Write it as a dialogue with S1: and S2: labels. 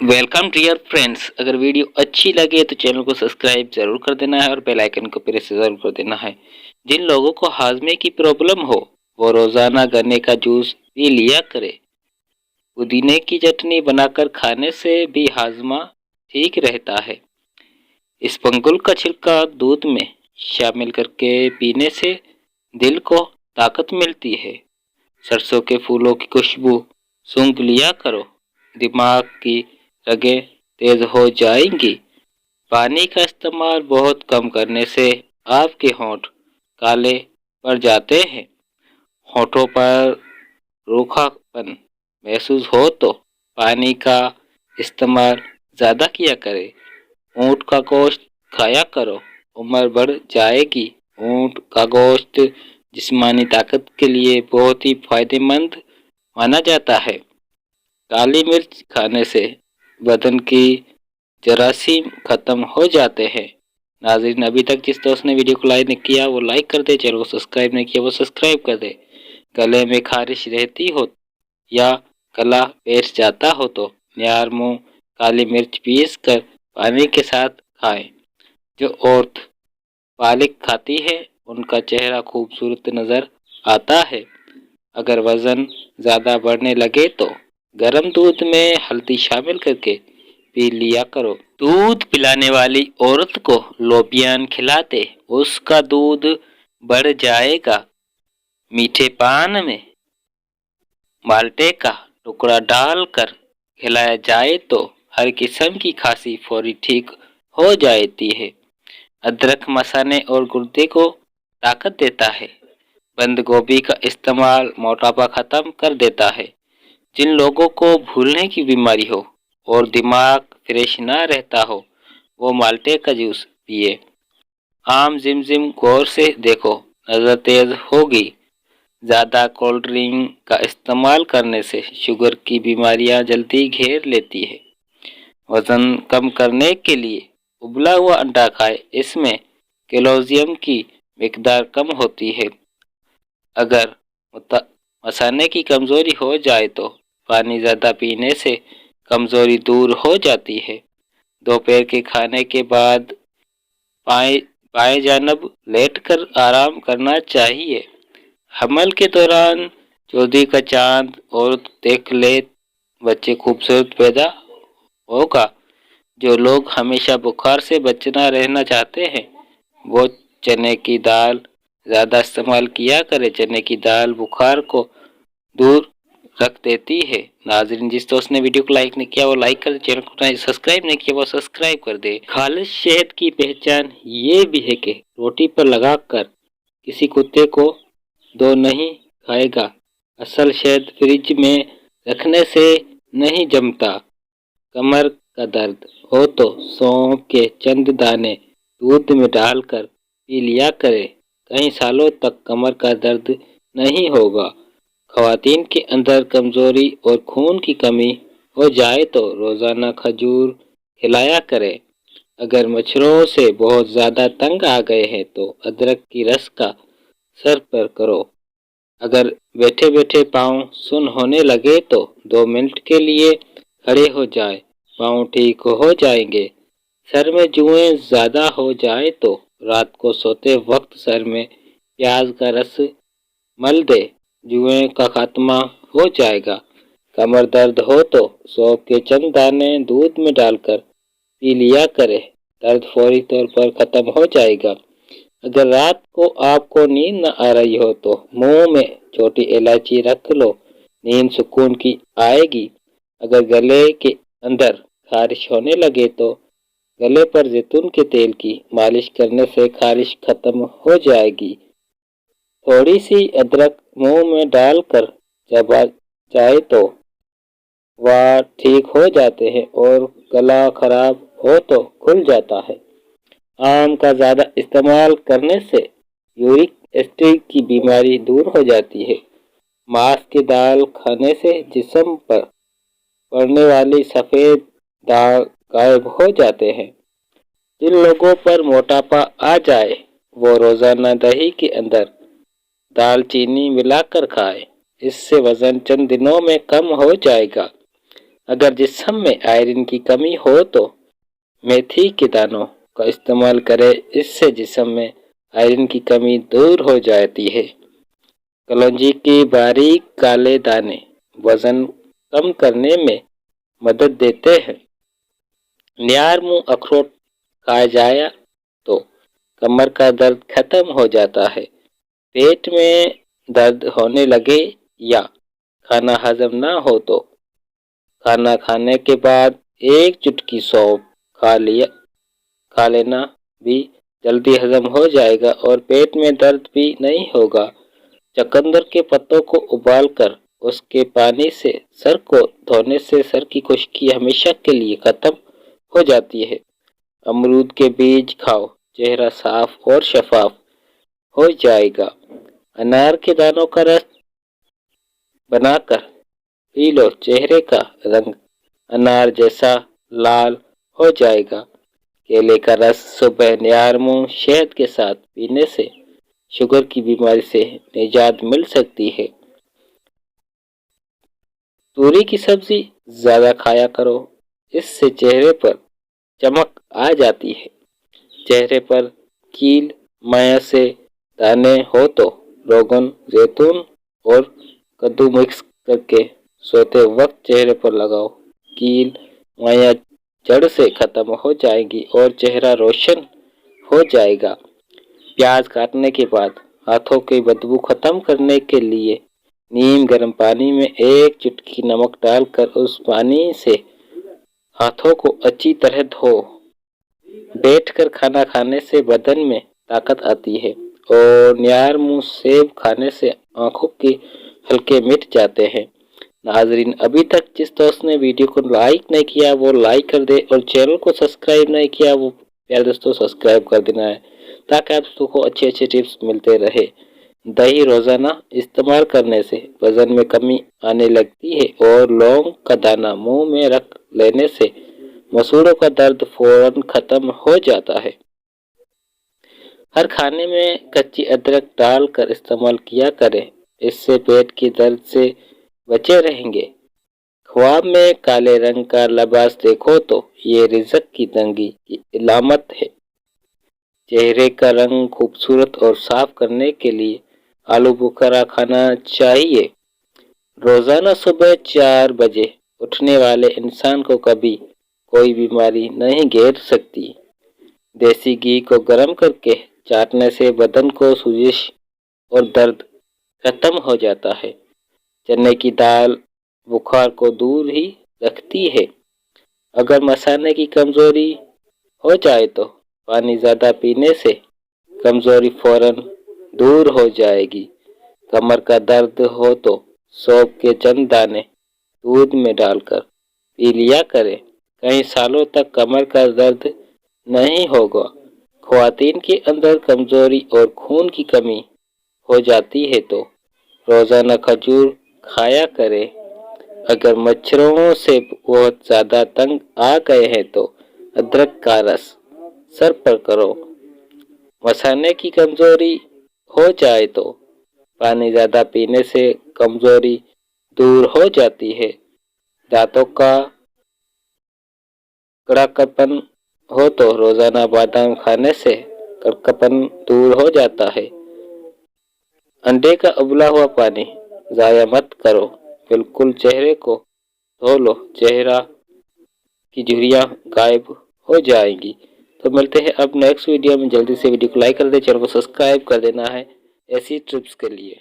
S1: Welcome dear friends. अगर video अच्छी लगे तो चैनल को सब्सक्राइब जरूर कर देना है और बेल आइकन को प्रेस जरूर कर देना है। जिन लोगों को हाजमे की प्रॉब्लम हो वो रोजाना गन्ने का जूस पी लिया करे। पुदीने की चटनी बनाकर खाने से भी हाजमा ठीक रहता है। इसबगोल का छिलका दूध में शामिल करके पीने से दिल को ताकत मिलती है। सरसों के फूलों की खुशबू सूंघ लिया करो, दिमाग की रगें तेज हो जाएंगी। पानी का इस्तेमाल बहुत कम करने से आपके होंठ काले पड़ जाते हैं। होठों पर रूखापन महसूस हो तो पानी का इस्तेमाल ज़्यादा किया करें। ऊँट का गोश्त खाया करो, उम्र बढ़ जाएगी। ऊँट का गोश्त जिस्मानी ताकत के लिए बहुत ही फायदेमंद माना जाता है। काली मिर्च खाने से बदन की जरासीम खत्म हो जाते हैं। नाज़रीन, अभी तक जिस दोस्त ने वीडियो को लाइक नहीं किया वो लाइक कर दे, चैनल को सब्सक्राइब नहीं किया वो सब्सक्राइब कर दे। गले में खारिश रहती हो या गला बैठ जाता हो तो निहार मुँह काली मिर्च पीस कर पानी के साथ खाएं। जो औरत पालक खाती है उनका चेहरा खूबसूरत नज़र आता है। अगर वज़न ज़्यादा बढ़ने लगे तो गर्म दूध में हल्दी शामिल करके पी लिया करो। दूध पिलाने वाली औरत को लोबियान खिलाते उसका दूध बढ़ जाएगा। मीठे पान में माल्टे का टुकड़ा डालकर खिलाया जाए तो हर किस्म की खांसी फौरी ठीक हो जाती है। अदरक मसाने और गुर्दे को ताकत देता है। बंद गोभी का इस्तेमाल मोटापा खत्म कर देता है। जिन लोगों को भूलने की बीमारी हो और दिमाग फ्रेश ना रहता हो वो माल्टे का जूस पिए। आम जिमजिम गौर से देखो, नज़र तेज होगी। ज़्यादा कोल्ड ड्रिंक का इस्तेमाल करने से शुगर की बीमारियां जल्दी घेर लेती है। वज़न कम करने के लिए उबला हुआ अंडा खाए, इसमें कैल्शियम की मिकदार कम होती है। अगर मसाने की कमज़ोरी हो जाए तो पानी ज़्यादा पीने से कमज़ोरी दूर हो जाती है। दोपहर के खाने के बाद बाएं जानब लेटकर आराम करना चाहिए। हमल के दौरान चौधरी का चांद औरत देख ले बच्चे खूबसूरत पैदा होगा। जो लोग हमेशा बुखार से बचना रहना चाहते हैं वो चने की दाल ज़्यादा इस्तेमाल किया करें। चने की दाल बुखार को दूर रख देती है। नाज़रीन, जिस दोस्त ने वीडियो को लाइक नहीं किया वो लाइक कर दे, चैनल को सब्सक्राइब नहीं किया वो सब्सक्राइब कर दे। खालिश शहद की पहचान ये भी है कि रोटी पर लगाकर किसी कुत्ते को दो नहीं खाएगा। असल शहद फ्रिज में रखने से नहीं जमता। कमर का दर्द हो तो सौंफ के चंद दाने दूध में डालकर पी लिया करें। कई सालों तक कमर का दर्द नहीं होगा। ख़वातीन के अंदर कमज़ोरी और खून की कमी हो जाए तो रोज़ाना खजूर खिलाया करें। अगर मच्छरों से बहुत ज़्यादा तंग आ गए हैं तो अदरक की रस का सर पर करो। अगर बैठे बैठे पाँव सुन्न होने लगे तो 2 मिनट के लिए खड़े हो जाए, पाँव ठीक हो जाएंगे। सर में जुएं ज़्यादा हो जाए तो रात को सोते वक्त सर में प्याज का रस मल दे, जुएं का खात्मा हो जाएगा। कमर दर्द हो तो सौंफ के चंद दाने दूध में डालकर पी लिया करें, दर्द फौरी तौर पर खत्म हो जाएगा। अगर रात को आपको नींद न आ रही हो तो मुंह में छोटी इलायची रख लो, नींद सुकून की आएगी। अगर गले के अंदर खारिश होने लगे तो गले पर जैतून के तेल की मालिश करने से खारिश खत्म हो जाएगी। थोड़ी सी अदरक मुंह में डालकर चबा जाए तो वह ठीक हो जाते हैं और गला खराब हो तो खुल जाता है। आम का ज़्यादा इस्तेमाल करने से यूरिक एसिड की बीमारी दूर हो जाती है। मांस की दाल खाने से जिस्म पर पड़ने वाली सफ़ेद दाग गायब हो जाते हैं। जिन लोगों पर मोटापा आ जाए वो रोज़ाना दही के अंदर दालचीनी मिलाकर खाएं, इससे वज़न चंद दिनों में कम हो जाएगा। अगर जिस्म में आयरन की कमी हो तो मेथी के दानों का इस्तेमाल करें, इससे जिस्म में आयरन की कमी दूर हो जाती है। कलौंजी के बारीक काले दाने वजन कम करने में मदद देते हैं। नियार मुंह अखरोट खाया जाए तो कमर का दर्द खत्म हो जाता है। पेट में दर्द होने लगे या खाना हजम ना हो तो खाना खाने के बाद एक चुटकी सौंफ खा लेना भी जल्दी हजम हो जाएगा और पेट में दर्द भी नहीं होगा। चुकंदर के पत्तों को उबालकर उसके पानी से सर को धोने से सर की खुश्की हमेशा के लिए खत्म हो जाती है। अमरूद के बीज खाओ, चेहरा साफ और शफाफ हो जाएगा। अनार के दानों का रस बनाकर पी लो, चेहरे का रंग अनार जैसा लाल हो जाएगा। केले का रस सुबह नियार मुंह शहद के साथ पीने से शुगर की बीमारी से निजात मिल सकती है। तूरी की सब्जी ज्यादा खाया करो, इससे चेहरे पर चमक आ जाती है। चेहरे पर कील माया से दाने हो तो रोगन जैतून और कद्दू मिक्स करके सोते वक्त चेहरे पर लगाओ। कील माया जड़ से खत्म हो जाएगी और चेहरा रोशन हो जाएगा। प्याज काटने के बाद हाथों की बदबू खत्म करने के लिए नीम गर्म पानी में एक चुटकी नमक डालकर उस पानी से हाथों को अच्छी तरह धो। बैठकर खाना खाने से बदन में ताकत आती है और नियार मुंह सेब खाने से आंखों के हल्के मिट जाते हैं। नाजरीन, अभी तक जिस दोस्त ने वीडियो को लाइक नहीं किया वो लाइक कर दे और चैनल को सब्सक्राइब नहीं किया वो प्यारे दोस्तों सब्सक्राइब कर देना है, ताकि आप दोस्तों को अच्छे अच्छे टिप्स मिलते रहे। दही रोजाना इस्तेमाल करने से वजन में कमी आने लगती है और लौंग का दाना मुंह में रख लेने से मसूड़ों का दर्द फौरन खत्म हो जाता है। हर खाने में कच्ची अदरक डालकर इस्तेमाल किया करें, इससे पेट की दर्द से बचे रहेंगे। ख्वाब में काले रंग का लिबास देखो तो ये रिज़्क की तंगी की इलामत है। चेहरे का रंग खूबसूरत और साफ करने के लिए आलू बुखारा खाना चाहिए। रोजाना सुबह 4 बजे उठने वाले इंसान को कभी कोई बीमारी नहीं घेर सकती। देसी घी को गर्म करके चाटने से बदन को सूजश और दर्द खत्म हो जाता है। चने की दाल बुखार को दूर ही रखती है। अगर मसाने की कमजोरी हो जाए तो पानी ज्यादा पीने से कमजोरी फौरन दूर हो जाएगी। कमर का दर्द हो तो सौंफ के चंद दाने दूध में डालकर पी लिया करें, कई सालों तक कमर का दर्द नहीं होगा। ख्वातीन के अंदर कमजोरी और खून की कमी हो जाती है तो रोजाना खजूर खाया करें। अगर मच्छरों से बहुत ज्यादा तंग आ गए हैं तो अदरक का रस सर पर करो। मसाने की कमजोरी हो जाए तो पानी ज्यादा पीने से कमजोरी दूर हो जाती है। दांतों का कड़कापन हो तो रोजाना बादाम खाने से कड़कापन दूर हो जाता है। अंडे का उबला हुआ पानी जाया मत करो, बिल्कुल चेहरे को धो लो, चेहरा की झुर्रियां गायब हो जाएंगी। तो मिलते हैं अब नेक्स्ट वीडियो में। जल्दी से वीडियो को लाइक कर दे, चैनल को सब्सक्राइब कर देना है ऐसी टिप्स के लिए।